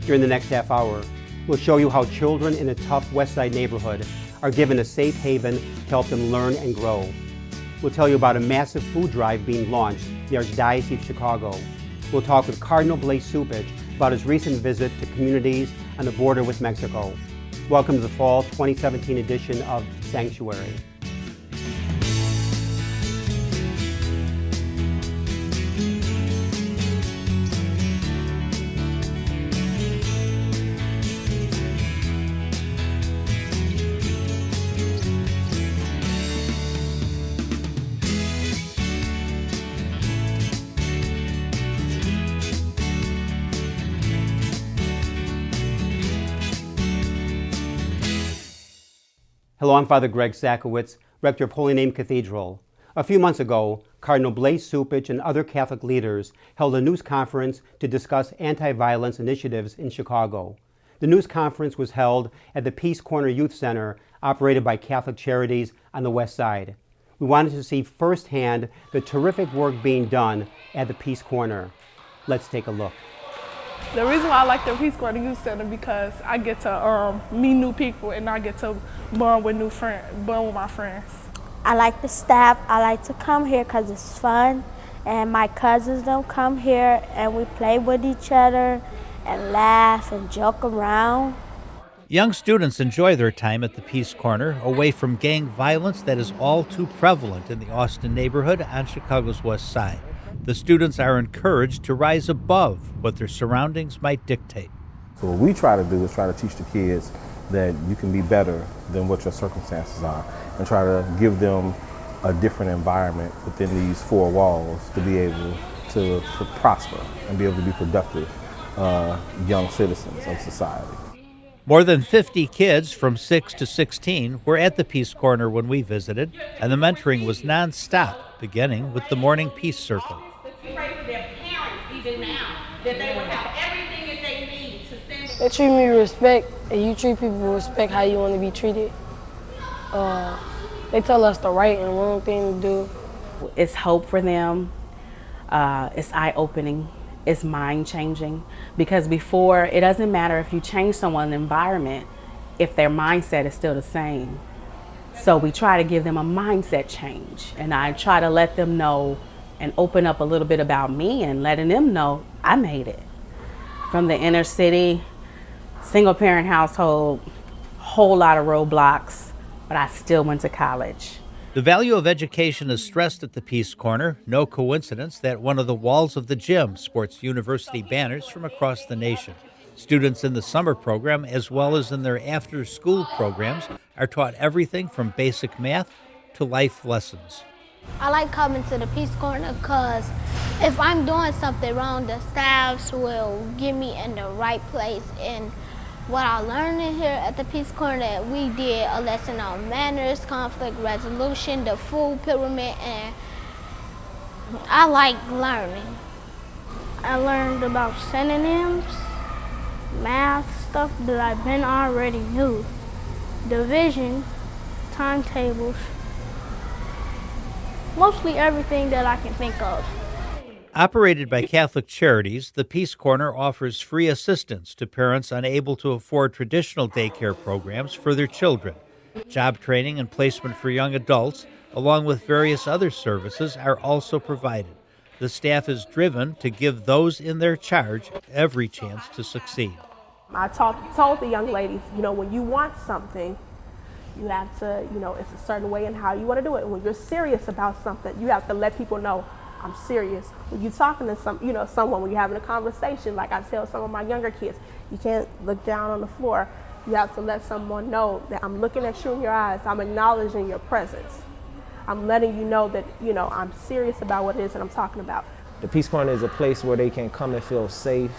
During the next half hour, we'll show you how children in a tough West Side neighborhood are given a safe haven to help them learn and grow. We'll tell you about a massive food drive being launched in the Archdiocese of Chicago. We'll talk with Cardinal Blase Cupich about his recent visit to communities on the border with Mexico. Welcome to the fall 2017 edition of Sanctuary. Hello, I'm Father Greg Sakowicz, Rector of Holy Name Cathedral. A few months ago, Cardinal Blase Cupich and other Catholic leaders held a news conference to discuss anti-violence initiatives in Chicago. The news conference was held at the Peace Corner Youth Center, operated by Catholic Charities on the West Side. We wanted to see firsthand the terrific work being done at the Peace Corner. Let's take a look. The reason why I like the Peace Corner Youth Center because I get to meet new people and I get to bond with my friends. I like the staff. I like to come here because it's fun, and my cousins don't come here, and we play with each other and laugh and joke around. Young students enjoy their time at the Peace Corner, away from gang violence that is all too prevalent in the Austin neighborhood on Chicago's West Side. The students are encouraged to rise above what their surroundings might dictate. So what we try to do is try to teach the kids that you can be better than what your circumstances are, and try to give them a different environment within these four walls to be able to prosper and be able to be productive young citizens of society. More than 50 kids from 6 to 16 were at the Peace Corner when we visited, and the mentoring was nonstop, beginning with the morning peace circle. Pray for their parents even now, that they will have everything that they need to send. They treat me with respect, and you treat people with respect how you want to be treated. They tell us the right and wrong thing to do. It's hope for them. It's eye-opening. It's mind-changing. Because before, it doesn't matter if you change someone's environment if their mindset is still the same. So we try to give them a mindset change. And I try to let them know and open up a little bit about me and letting them know I made it. From the inner city, single-parent household, whole lot of roadblocks, but I still went to college. The value of education is stressed at the Peace Corner. No coincidence that one of the walls of the gym sports university banners from across the nation. Students in the summer program, as well as in their after-school programs, are taught everything from basic math to life lessons. I like coming to the Peace Corner because if I'm doing something wrong, the staffs will get me in the right place. And what I learned in here at the Peace Corner, we did a lesson on manners, conflict resolution, the food pyramid, and I like learning. I learned about synonyms, math stuff that I've been already knew, division, timetables, mostly everything that I can think of. Operated by Catholic Charities, the Peace Corner offers free assistance to parents unable to afford traditional daycare programs for their children. Job training and placement for young adults, along with various other services, are also provided. The staff is driven to give those in their charge every chance to succeed. I told the young ladies, when you want something, you have to, it's a certain way in how you want to do it. When you're serious about something, you have to let people know I'm serious. When you're talking to someone, when you're having a conversation, like I tell some of my younger kids, you can't look down on the floor. You have to let someone know that I'm looking at you in your eyes. I'm acknowledging your presence. I'm letting you know that, I'm serious about what it is that I'm talking about. The Peace Corner is a place where they can come and feel safe,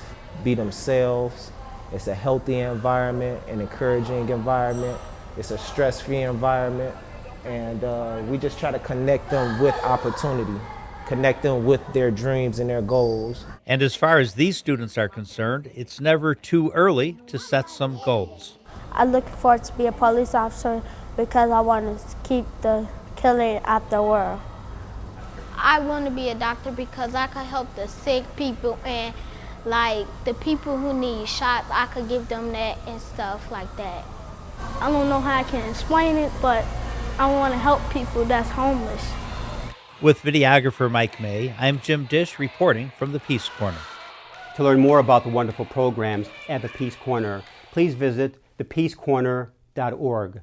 be themselves. It's a healthy environment, an encouraging environment. It's a stress-free environment. And we just try to connect them with opportunity, connect them with their dreams and their goals. And as far as these students are concerned, it's never too early to set some goals. I look forward to be a police officer because I want to keep the killing out the world. I want to be a doctor because I can help the sick people and Like the people who need shots, I could give them that and stuff like that. I don't know how I can explain it, but I want to help people that's homeless. With videographer Mike May, I'm Jim Dish reporting from the Peace Corner. To learn more about the wonderful programs at the Peace Corner, please visit thepeacecorner.org.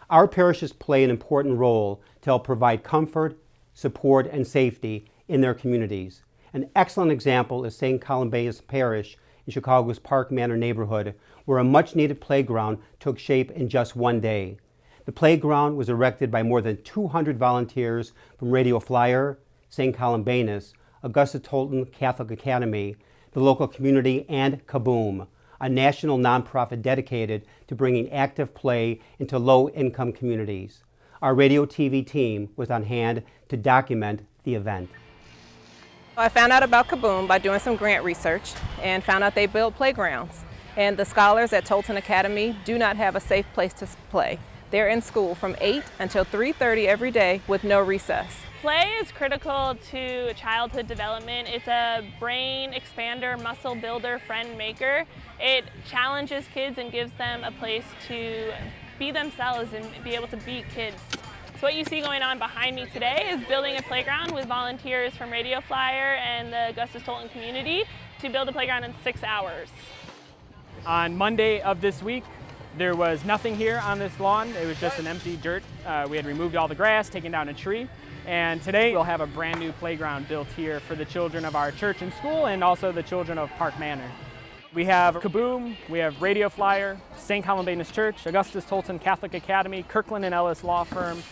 Our parishes play an important role to help provide comfort, support, and safety in their communities. An excellent example is St. Columba's Parish in Chicago's Park Manor neighborhood, where a much-needed playground took shape in just one day. The playground was erected by more than 200 volunteers from Radio Flyer, St. Columbanus, Augusta Tolton Catholic Academy, the local community, and Kaboom, a national nonprofit dedicated to bringing active play into low-income communities. Our radio TV team was on hand to document the event. I found out about Kaboom by doing some grant research and found out they build playgrounds. And the scholars at Tolton Academy do not have a safe place to play. They're in school from 8 until 3:30 every day with no recess. Play is critical to childhood development. It's a brain expander, muscle builder, friend maker. It challenges kids and gives them a place to be themselves and be able to be kids. So what you see going on behind me today is building a playground with volunteers from Radio Flyer and the Augustus Tolton community to build a playground in 6 hours. On Monday of this week, there was nothing here on this lawn. It was just an empty dirt. We had removed all the grass, taken down a tree. And today we'll have a brand new playground built here for the children of our church and school and also the children of Park Manor. We have Kaboom, we have Radio Flyer, St. Columbanus Church, Augustus Tolton Catholic Academy, Kirkland & Ellis Law Firm.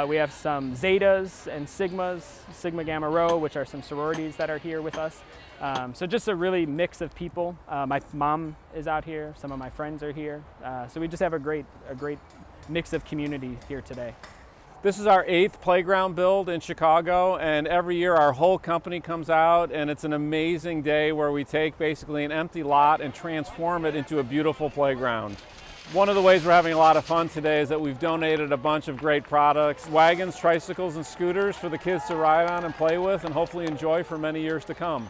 We have some Zetas and Sigmas, Sigma Gamma Rho, which are some sororities that are here with us. So just a really mix of people. My mom is out here, some of my friends are here. So we just have a great mix of community here today. This is our 8th playground build in Chicago, and every year our whole company comes out, and it's an amazing day where we take basically an empty lot and transform it into a beautiful playground. One of the ways we're having a lot of fun today is that we've donated a bunch of great products, wagons, tricycles, and scooters for the kids to ride on and play with and hopefully enjoy for many years to come.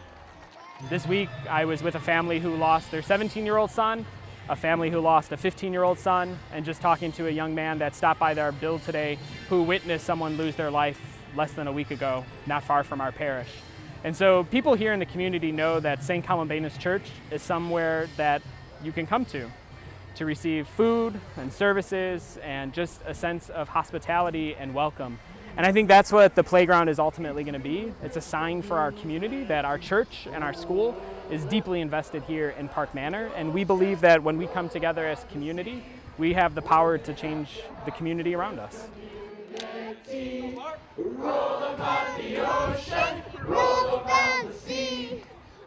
This week I was with a family who lost their 17-year-old son, a family who lost a 15-year-old son, and just talking to a young man that stopped by their build today who witnessed someone lose their life less than a week ago, not far from our parish. And so people here in the community know that St. Columbanus Church is somewhere that you can come to receive food and services and just a sense of hospitality and welcome. And I think that's what the playground is ultimately going to be. It's a sign for our community that our church and our school is deeply invested here in Park Manor. And we believe that when we come together as a community, we have the power to change the community around us. Roll about the ocean, roll about the sea.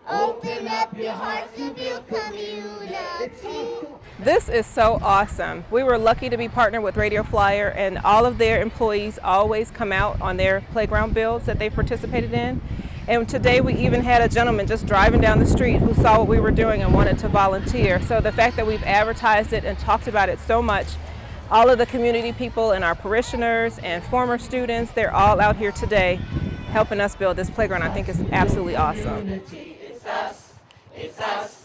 Open up your hearts to build community. This is so awesome. We were lucky to be partnered with Radio Flyer, and all of their employees always come out on their playground builds that they participated in. And today we even had a gentleman just driving down the street who saw what we were doing and wanted to volunteer. So the fact that we've advertised it and talked about it so much, all of the community people and our parishioners and former students, they're all out here today helping us build this playground. I think it's absolutely awesome. It's us, it's us.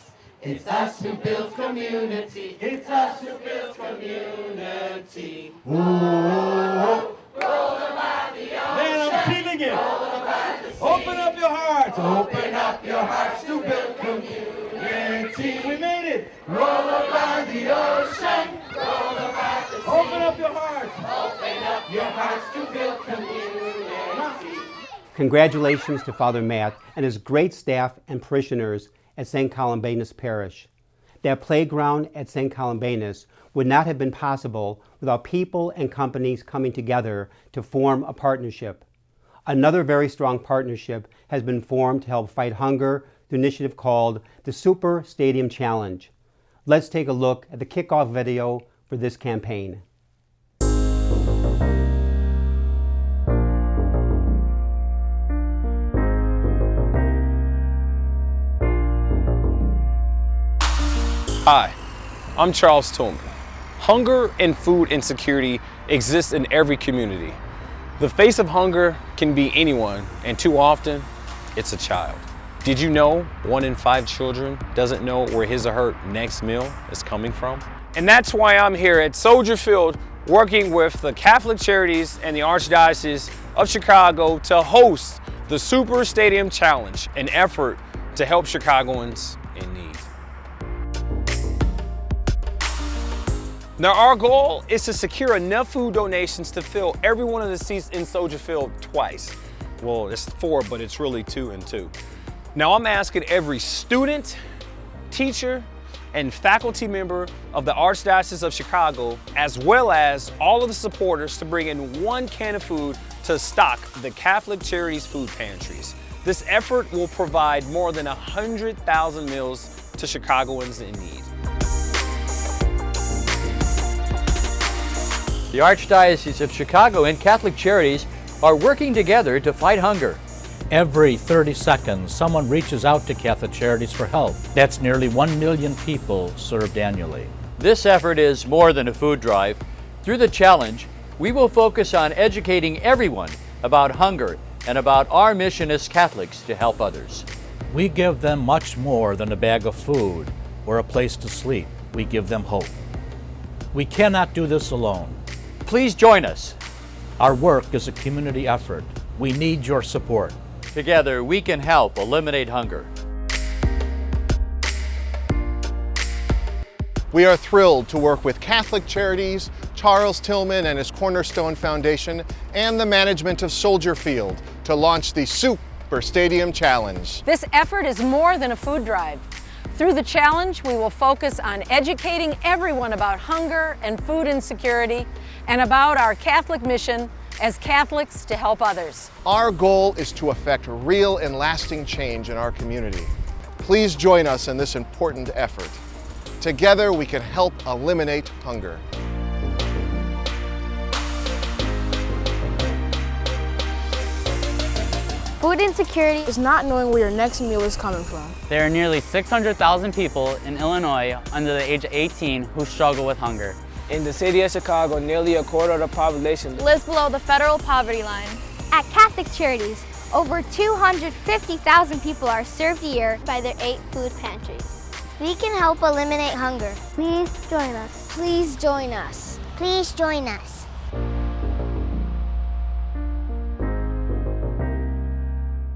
It's us who builds community. It's us who builds community. Ooh, roll about the ocean. Man, I'm feeling it. Open up your hearts. Open up your hearts to build community. We made it. Roll about the ocean. Roll about the sea. Open up your hearts. Open up your hearts to build community. Congratulations to Father Matt and his great staff and parishioners at St. Columbanus Parish. That playground at St. Columbanus would not have been possible without people and companies coming together to form a partnership. Another very strong partnership has been formed to help fight hunger through an initiative called the Super Stadium Challenge. Let's take a look at the kickoff video for this campaign. Hi, I'm Charles Tillman. Hunger and food insecurity exists in every community. The face of hunger can be anyone, and too often, it's a child. Did you know 1 in 5 children doesn't know where his or her next meal is coming from? And that's why I'm here at Soldier Field working with the Catholic Charities and the Archdiocese of Chicago to host the Super Stadium Challenge, an effort to help Chicagoans in need. Now our goal is to secure enough food donations to fill every one of the seats in Soldier Field twice. Well, it's 4, but it's really 2 and 2. Now I'm asking every student, teacher, and faculty member of the Archdiocese of Chicago, as well as all of the supporters, to bring in 1 can of food to stock the Catholic Charities food pantries. This effort will provide more than 100,000 meals to Chicagoans in need. The Archdiocese of Chicago and Catholic Charities are working together to fight hunger. Every 30 seconds, someone reaches out to Catholic Charities for help. That's nearly 1 million people served annually. This effort is more than a food drive. Through the challenge, we will focus on educating everyone about hunger and about our mission as Catholics to help others. We give them much more than a bag of food or a place to sleep. We give them hope. We cannot do this alone. Please join us. Our work is a community effort. We need your support. Together, we can help eliminate hunger. We are thrilled to work with Catholic Charities, Charles Tillman and his Cornerstone Foundation, and the management of Soldier Field to launch the Super Stadium Challenge. This effort is more than a food drive. Through the challenge, we will focus on educating everyone about hunger and food insecurity and about our Catholic mission as Catholics to help others. Our goal is to effect real and lasting change in our community. Please join us in this important effort. Together we can help eliminate hunger. Food insecurity is not knowing where your next meal is coming from. There are nearly 600,000 people in Illinois under the age of 18 who struggle with hunger. In the city of Chicago, nearly a quarter of the population lives below the federal poverty line. At Catholic Charities, over 250,000 people are served a year by their 8 food pantries. We can help eliminate hunger. Please join us. Please join us. Please join us.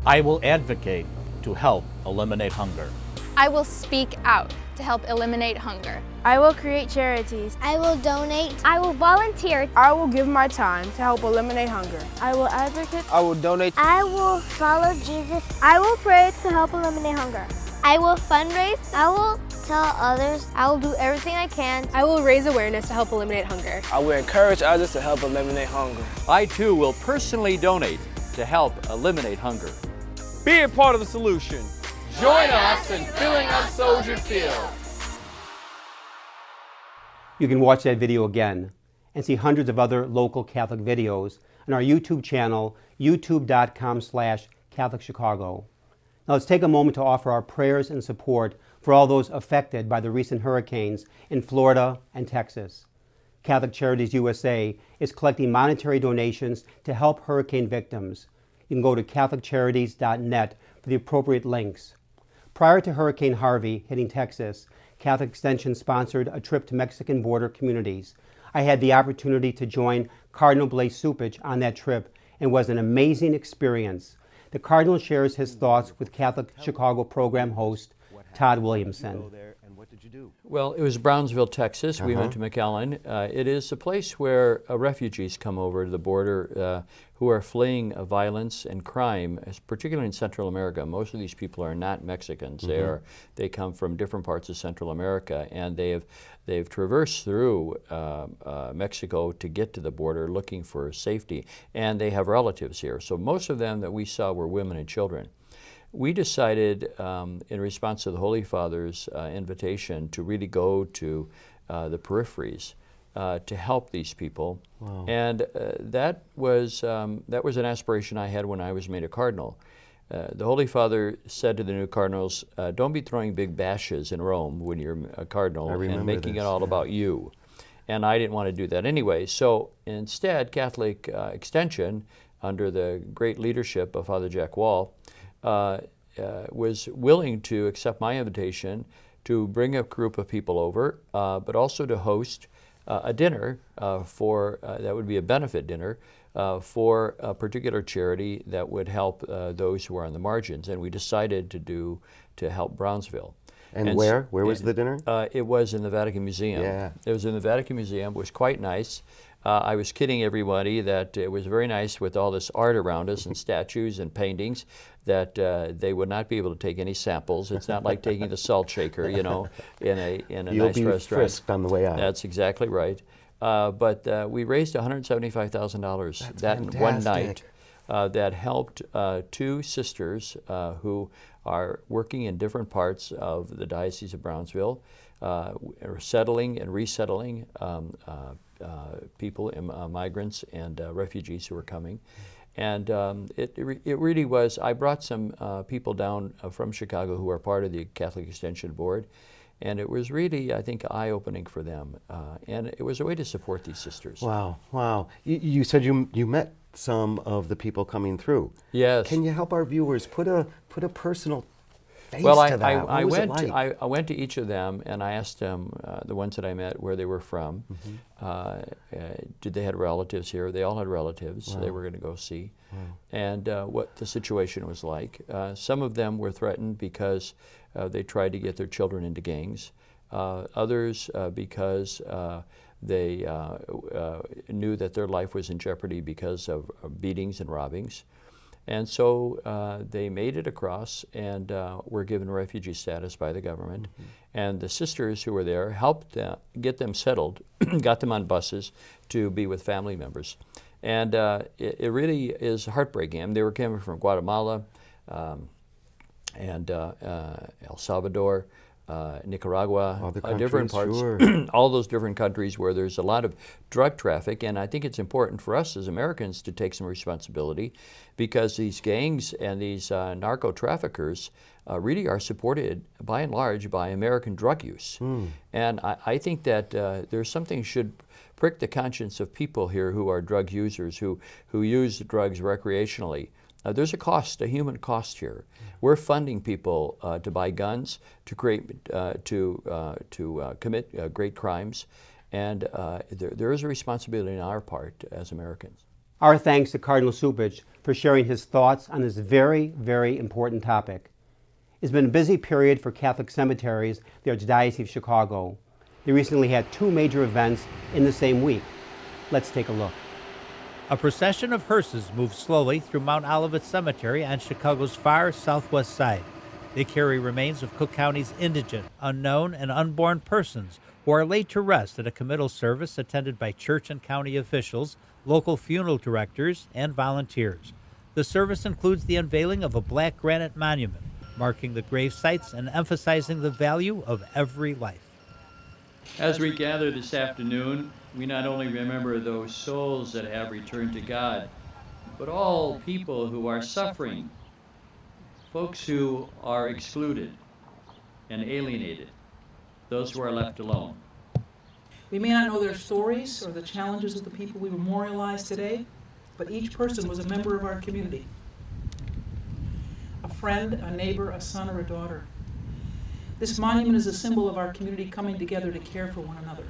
I will advocate to help eliminate hunger. I will speak out to help eliminate hunger. I will create charities. I will donate. I will volunteer. I will give my time to help eliminate hunger. I will advocate. I will donate. I will follow Jesus. I will pray to help eliminate hunger. I will fundraise. I will tell others. I will do everything I can. I will raise awareness to help eliminate hunger. I will encourage others to help eliminate hunger. I too will personally donate to help eliminate hunger. Be a part of the solution. Join us in filling up Soldier Field. You can watch that video again and see hundreds of other local Catholic videos on our YouTube channel, youtube.com/Catholic Chicago. Now let's take a moment to offer our prayers and support for all those affected by the recent hurricanes in Florida and Texas. Catholic Charities USA is collecting monetary donations to help hurricane victims. You can go to catholiccharities.net for the appropriate links. Prior to Hurricane Harvey hitting Texas, Catholic Extension sponsored a trip to Mexican border communities. I had the opportunity to join Cardinal Blase Cupich on that trip and it was an amazing experience. The Cardinal shares his thoughts with Catholic Chicago program host Todd Williamson. Well, it was Brownsville, Texas. We went to McAllen. It is a place where refugees come over to the border who are fleeing violence and crime, particularly in Central America. Most of these people are not Mexicans. They come from different parts of Central America, and they've traversed through Mexico to get to the border looking for safety, and they have relatives here. So most of them that we saw were women and children. We decided, in response to the Holy Father's invitation, to really go to the peripheries to help these people. Wow. And that was an aspiration I had when I was made a cardinal. The Holy Father said to the new cardinals, don't be throwing big bashes in Rome when you're a cardinal and making it all about you. And I didn't want to do that anyway. So instead, Catholic Extension, under the great leadership of Father Jack Wall, was willing to accept my invitation to bring a group of people over, but also to host a dinner that would be a benefit dinner for a particular charity that would help those who are on the margins. And we decided to help Brownsville. And where? Where was the dinner? It was in the Vatican Museum. Yeah. It was in the Vatican Museum. It was quite nice. I was kidding everybody that it was very nice with all this art around us and statues and paintings that they would not be able to take any samples. It's not like taking the salt shaker, you know, in a You'll nice be restaurant. frisked on the way out. That's exactly right. But we raised $175,000 that one night. That helped two sisters who are working in different parts of the Diocese of Brownsville, settling and resettling people, migrants and refugees who are coming. And it really was, I brought some people down from Chicago who are part of the Catholic Extension Board, and it was really, I think, eye-opening for them. And it was a way to support these sisters. Wow, wow. You said you met some of the people coming through. Yes. Can you help our viewers put a personal face well, to that? I What was it like? I went to each of them and I asked them, the ones that I met, where they were from. Did they have relatives here? They all had relatives they were going to go see. And what the situation was like. Some of them were threatened because they tried to get their children into gangs. Others because they knew that their life was in jeopardy because of beatings and robbings. And so they made it across and were given refugee status by the government. And the sisters who were there helped get them settled, got them on buses to be with family members. And it really is heartbreaking. I mean, they were coming from Guatemala and El Salvador, Nicaragua, different parts, sure. all those different countries where there's a lot of drug traffic. And I think it's important for us as Americans to take some responsibility, because these gangs and these narco traffickers really are supported by and large by American drug use. And I think that there's something should prick the conscience of people here who are drug users, who use drugs recreationally. There's a cost, a human cost here. We're funding people to buy guns, to create, to commit great crimes, and there is a responsibility on our part as Americans. Our thanks to Cardinal Cupich for sharing his thoughts on this very, very important topic. It's been a busy period for Catholic cemeteries, the Archdiocese of Chicago. They recently had two major events in the same week. Let's take a look. A procession of hearses moves slowly through Mount Olivet Cemetery on Chicago's far southwest side. They carry remains of Cook County's indigent, unknown, and unborn persons who are laid to rest at a committal service attended by church and county officials, local funeral directors, and volunteers. The service includes the unveiling of a black granite monument, marking the grave sites and emphasizing the value of every life. As we gather this afternoon, we not only remember those souls that have returned to God, but all people who are suffering, folks who are excluded and alienated, those who are left alone. We may not know their stories or the challenges of the people we memorialize today, but each person was a member of our community. A friend, a neighbor, a son, or a daughter. This monument is a symbol of our community coming together to care for one another.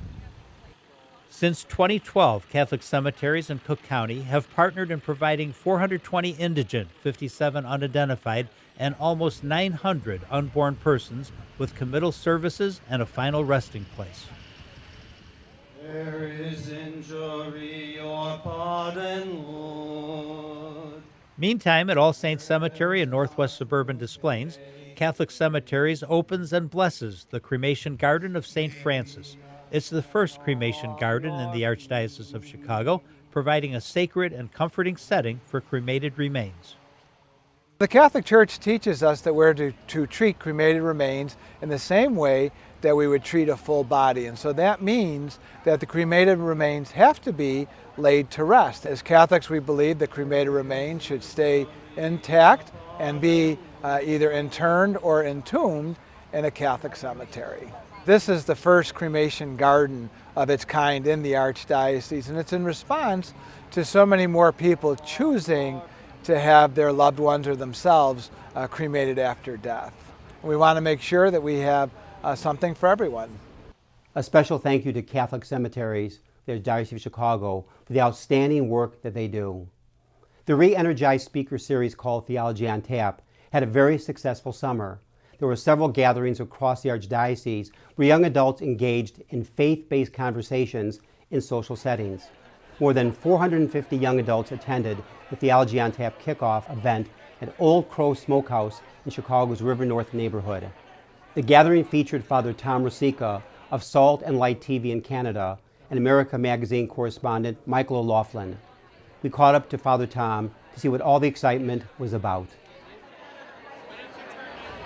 Since 2012, Catholic cemeteries in Cook County have partnered in providing 420 indigent, 57 unidentified, and almost 900 unborn persons with committal services and a final resting place. There is injury your pardon, Lord. Meantime, at All Saints Cemetery in Northwest Suburban Des Plaines, Catholic Cemeteries opens and blesses the cremation garden of St. Francis. It's the first cremation garden in the Archdiocese of Chicago, providing a sacred and comforting setting for cremated remains. The Catholic Church teaches us that we're to treat cremated remains in the same way that we would treat a full body. And so that means that the cremated remains have to be laid to rest. As Catholics, we believe that cremated remains should stay intact and be either interned or entombed in a Catholic cemetery. This is the first cremation garden of its kind in the Archdiocese, and it's in response to so many more people choosing to have their loved ones or themselves cremated after death. We want to make sure that we have something for everyone. A special thank you to Catholic Cemeteries, the Archdiocese of Chicago, for the outstanding work that they do. The re-energized speaker series called Theology on Tap had a very successful summer. There were several gatherings across the Archdiocese where young adults engaged in faith-based conversations in social settings. More than 450 young adults attended the Theology on Tap kickoff event at Old Crow Smokehouse in Chicago's River North neighborhood. The gathering featured Father Tom Rosica of Salt and Light TV in Canada and America Magazine correspondent Michael O'Loughlin. We caught up to Father Tom to see what all the excitement was about.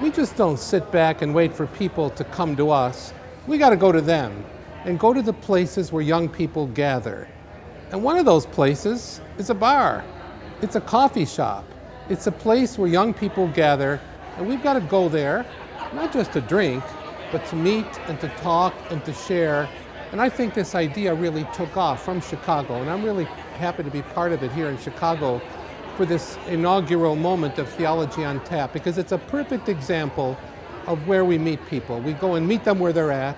We just don't sit back and wait for people to come to us. We got to go to them and go to the places where young people gather. And one of those places is a bar. It's a coffee shop. It's a place where young people gather, and we've got to go there, not just to drink, but to meet and to talk and to share. And I think this idea really took off from Chicago, and I'm really happy to be part of it here in Chicago for this inaugural moment of Theology on Tap, because it's a perfect example of where we meet people. We go and meet them where they're at.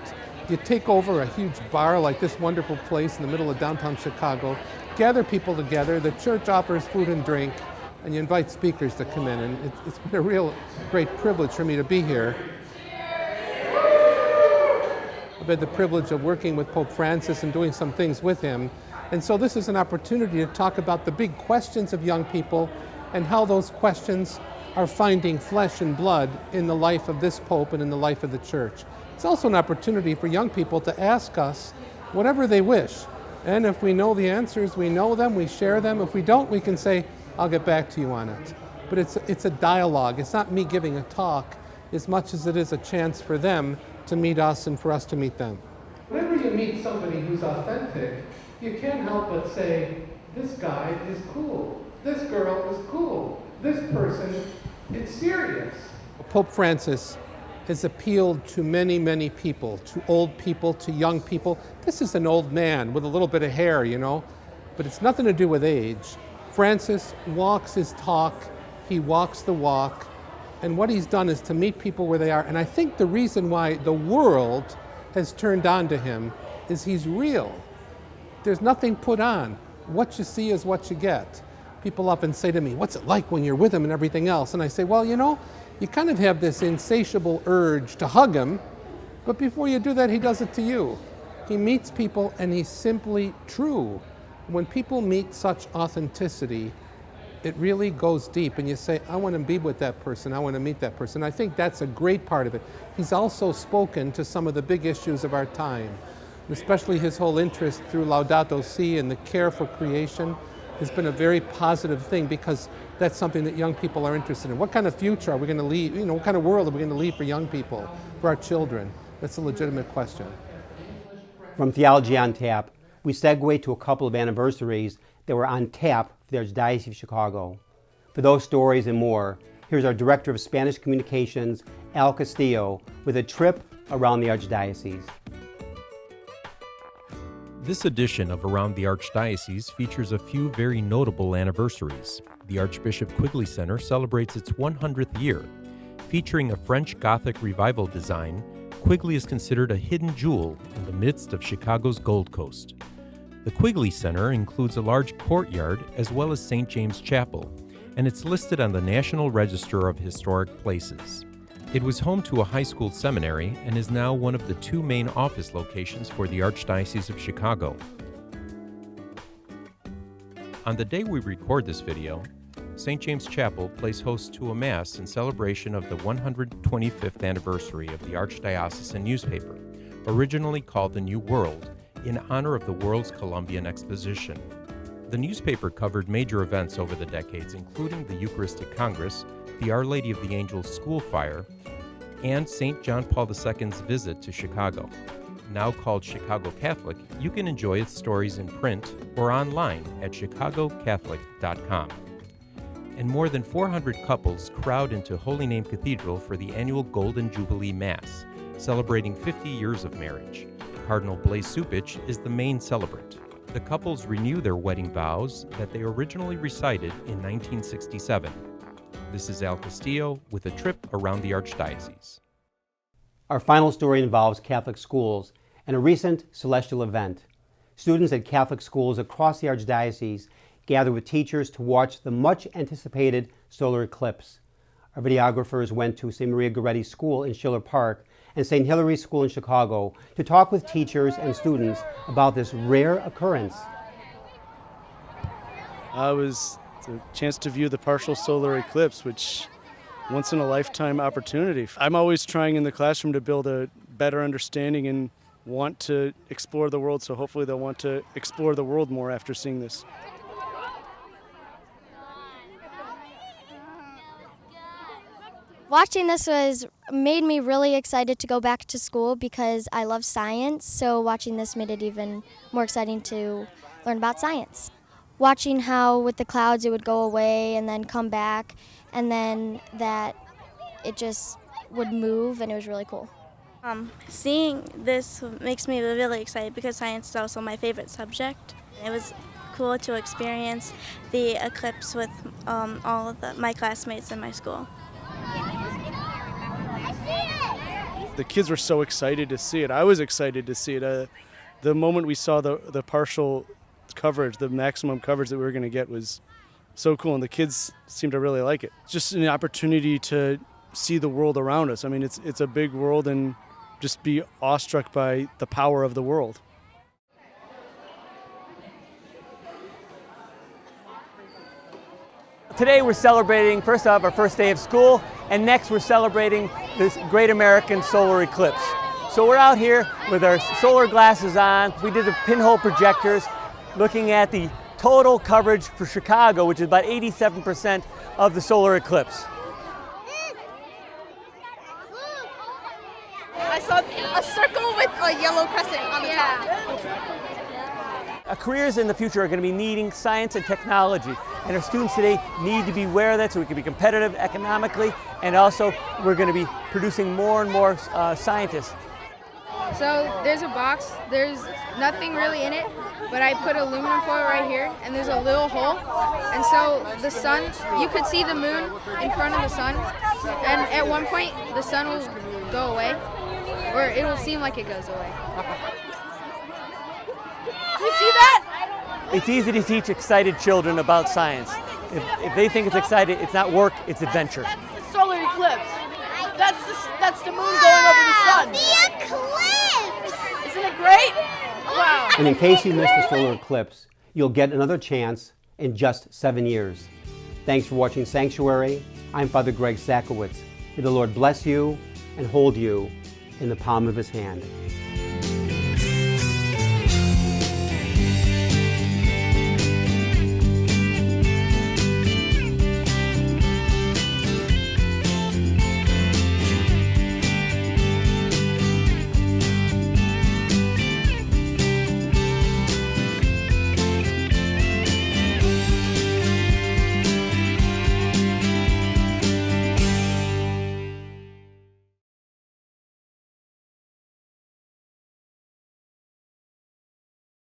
You take over a huge bar like this wonderful place in the middle of downtown Chicago, gather people together, the church offers food and drink, and you invite speakers to come in. And it's been a real great privilege for me to be here. I've had the privilege of working with Pope Francis and doing some things with him. And so this is an opportunity to talk about the big questions of young people and how those questions are finding flesh and blood in the life of this Pope and in the life of the Church. It's also an opportunity for young people to ask us whatever they wish. And if we know the answers, we know them, we share them. If we don't, we can say, I'll get back to you on it. But it's a dialogue. It's not me giving a talk as much as it is a chance for them to meet us and for us to meet them. Whenever you meet somebody who's authentic, you can't help but say, this guy is cool. This girl is cool. This person is serious. Pope Francis has appealed to many, many people, to old people, to young people. This is an old man with a little bit of hair, you know, but it's nothing to do with age. Francis walks his talk, he walks the walk, and what he's done is to meet people where they are. And I think the reason why the world has turned on to him is he's real. There's nothing put on. What you see is what you get. People often say to me, what's it like when you're with him and everything else? And I say, well, you know, you kind of have this insatiable urge to hug him, but before you do that, he does it to you. He meets people and he's simply true. When people meet such authenticity, it really goes deep and you say, I want to be with that person, I want to meet that person. I think that's a great part of it. He's also spoken to some of the big issues of our time, especially his whole interest through Laudato Si and the care for creation has been a very positive thing because that's something that young people are interested in. What kind of future are we going to leave? You know, what kind of world are we going to leave for young people, for our children? That's a legitimate question. From Theology on Tap, we segue to a couple of anniversaries that were on tap for the Archdiocese of Chicago. For those stories and more, here's our Director of Spanish Communications, Al Castillo, with a trip around the Archdiocese. This edition of Around the Archdiocese features a few very notable anniversaries. The Archbishop Quigley Center celebrates its 100th year. Featuring a French Gothic revival design, Quigley is considered a hidden jewel in the midst of Chicago's Gold Coast. The Quigley Center includes a large courtyard as well as St. James Chapel, and it's listed on the National Register of Historic Places. It was home to a high school seminary and is now one of the two main office locations for the Archdiocese of Chicago. On the day we record this video, St. James Chapel plays host to a Mass in celebration of the 125th anniversary of the Archdiocesan newspaper, originally called The New World, in honor of the World's Columbian Exposition. The newspaper covered major events over the decades, including the Eucharistic Congress, the Our Lady of the Angels School Fire, and St. John Paul II's visit to Chicago. Now called Chicago Catholic, you can enjoy its stories in print or online at chicagocatholic.com. And more than 400 couples crowd into Holy Name Cathedral for the annual Golden Jubilee Mass, celebrating 50 years of marriage. Cardinal Blase Cupich is the main celebrant. the couples renew their wedding vows that they originally recited in 1967. This is Al Castillo with a trip around the Archdiocese. Our final story involves Catholic schools and a recent celestial event. Students at Catholic schools across the Archdiocese gathered with teachers to watch the much-anticipated solar eclipse. Our videographers went to St. Maria Goretti School in Schiller Park and St. Hilary's School in Chicago to talk with teachers and students about this rare occurrence. It was a chance to view the partial solar eclipse, which once-in-a-lifetime opportunity. I'm always trying in the classroom to build a better understanding and want to explore the world, so hopefully they'll want to explore the world more after seeing this. Watching this made me really excited to go back to school because I love science, so watching this made it even more exciting to learn about science. Watching how with the clouds it would go away and then come back, and then that it just would move, and it was really cool. Seeing this makes me really excited because science is also my favorite subject. It was cool to experience the eclipse with all of my classmates in my school. The kids were so excited to see it. I was excited to see it. The moment we saw the partial coverage, the maximum coverage that we were going to get was so cool, and the kids seemed to really like it. It's just an opportunity to see the world around us. I mean, it's a big world, and just be awestruck by the power of the world. Today we're celebrating, first off, our first day of school, and next we're celebrating this great American solar eclipse. So we're out here with our solar glasses on. We did the pinhole projectors looking at the total coverage for Chicago, which is about 87% of the solar eclipse. I saw a circle with a yellow crescent on the top. Careers in the future are going to be needing science and technology, and our students today need to be aware of that so we can be competitive economically, and also we're going to be producing more and more scientists. So there's a box, there's nothing really in it, but I put aluminum foil right here, and there's a little hole, and so the sun, you could see the moon in front of the sun, and at one point the sun will go away, or it will seem like it goes away. Do you see that? It's easy to teach excited children about science. If they think it's exciting, it's not work, it's adventure. That's the solar eclipse. That's the moon going over the sun. The eclipse! Isn't it great? Wow. And in case you missed the solar eclipse, you'll get another chance in just 7 years. Thanks for watching Sanctuary. I'm Father Greg Sakowicz. May the Lord bless you and hold you in the palm of His hand.